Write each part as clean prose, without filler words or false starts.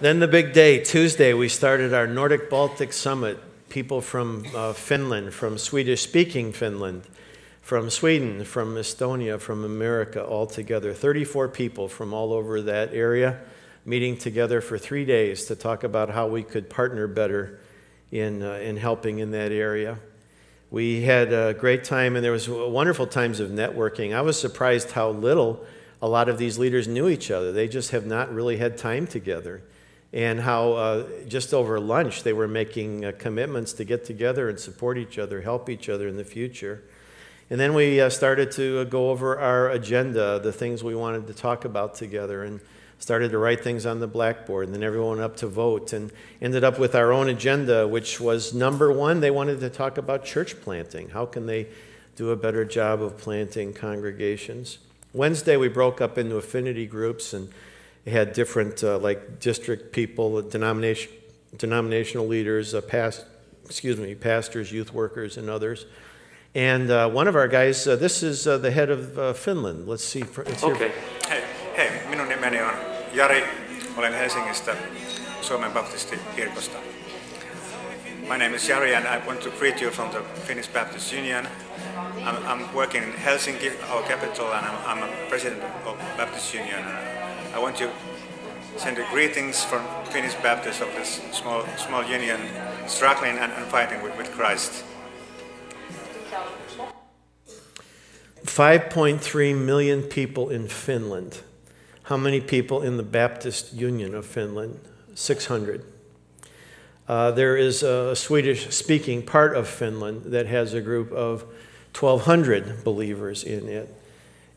Then the big day, Tuesday, we started our Nordic Baltic Summit. People from Finland, from Swedish-speaking Finland, from Sweden, from Estonia, from America, all together. 34 people from all over that area meeting together for 3 days to talk about how we could partner better in helping in that area. We had a great time, and there was wonderful times of networking. I was surprised how little a lot of these leaders knew each other. They just have not really had time together. And how just over lunch they were making commitments to get together and support each other, help each other in the future. And then we started to go over our agenda, the things we wanted to talk about together, and started to write things on the blackboard. And then everyone up to vote, and ended up with our own agenda, which was number one. They wanted to talk about church planting. How can they do a better job of planting congregations? Wednesday we broke up into affinity groups and had different like district people, denominational leaders, pastors, youth workers, and others. And one of our guys, this is the head of Finland. Let's see. Okay. Hei, minun nimeni on Jari. Olen Helsingistä, Suomen Baptistikirkosta. My name is Jari, and I want to greet you from the Finnish Baptist Union. I'm working in Helsinki, our capital, and I'm a president of Baptist Union. I want to send you greetings from Finnish Baptists of this small union struggling and fighting with Christ. 5.3 million people in Finland. How many people in the Baptist Union of Finland? 600. There is a Swedish-speaking part of Finland that has a group of 1,200 believers in it.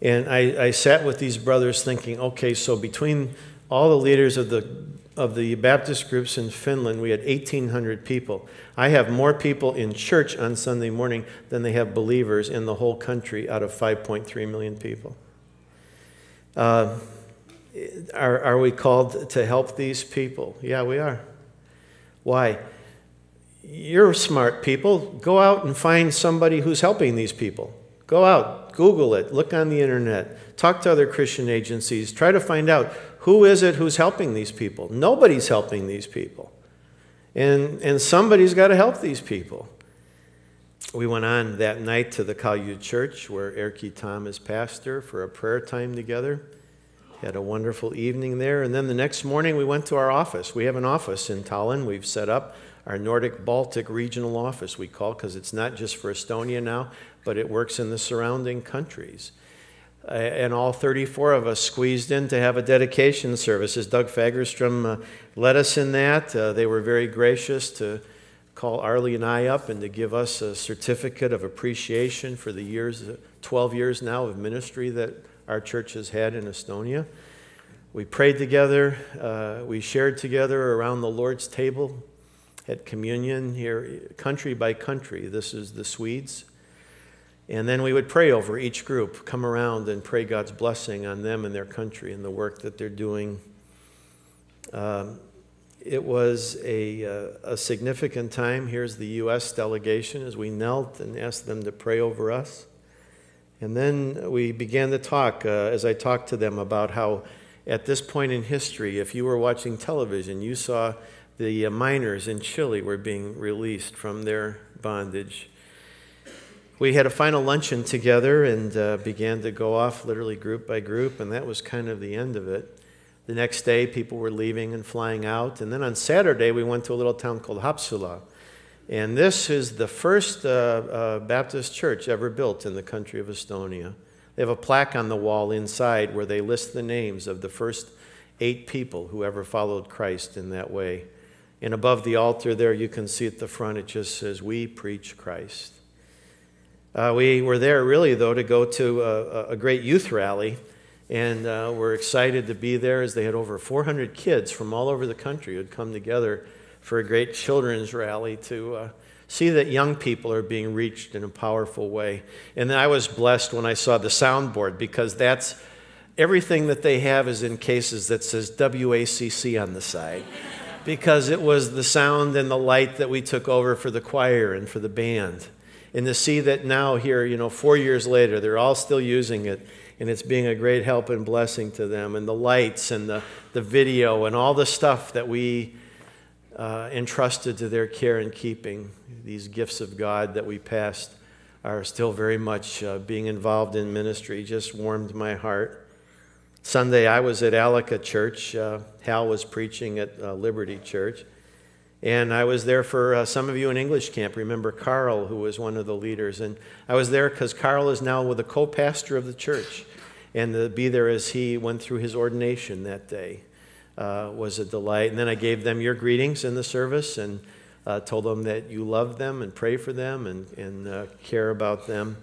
And I sat with these brothers thinking, okay, so between all the leaders of the Baptist groups in Finland, we had 1,800 people. I have more people in church on Sunday morning than they have believers in the whole country out of 5.3 million people. Are we called to help these people? Yeah, we are. Why? You're smart people. Go out and find somebody who's helping these people. Go out, Google it, look on the internet, talk to other Christian agencies, try to find out who is it who's helping these people. Nobody's helping these people. And somebody's got to help these people. We went on that night to the Kalyud Church where Erkki Tom is pastor for a prayer time together. Had a wonderful evening there. And then the next morning we went to our office. We have an office in Tallinn. We've set up our Nordic Baltic regional office, we call, because it's not just for Estonia now, but it works in the surrounding countries. And all 34 of us squeezed in to have a dedication service. As Doug Fagerstrom led us in that, they were very gracious to call Arlie and I up and to give us a certificate of appreciation for the years, 12 years now of ministry that our church has had in Estonia. We prayed together, we shared together around the Lord's table, had communion here, country by country. This is the Swedes. And then we would pray over each group, come around and pray God's blessing on them and their country and the work that they're doing. It was a significant time. Here's the U.S. delegation as we knelt and asked them to pray over us. And then we began to talk, as I talked to them, about how at this point in history, if you were watching television, you saw the miners in Chile were being released from their bondage. We had a final luncheon together and began to go off literally group by group, and that was kind of the end of it. The next day, people were leaving and flying out. And then on Saturday, we went to a little town called Haapsalu. And this is the first Baptist church ever built in the country of Estonia. They have a plaque on the wall inside where they list the names of the first 8 people who ever followed Christ in that way. And above the altar there, you can see at the front, it just says, "We preach Christ." We were there really, though, to go to a great youth rally. And we're excited to be there as they had over 400 kids from all over the country who had come together for a great children's rally to see that young people are being reached in a powerful way. And I was blessed when I saw the soundboard, because that's everything that they have is in cases that says WACC on the side, because it was the sound and the light that we took over for the choir and for the band. And to see that now here, 4 years later, they're all still using it and it's being a great help and blessing to them. And the lights and the video and all the stuff that we entrusted to their care and keeping, these gifts of God that we passed, are still very much being involved in ministry. Just warmed my heart. Sunday, I was at Alaka Church. Hal was preaching at Liberty Church. And I was there for some of you in English camp. Remember Carl, who was one of the leaders. And I was there because Carl is now with a co-pastor of the church. And to be there as he went through his ordination that day was a delight. And then I gave them your greetings in the service and told them that you love them and pray for them and care about them.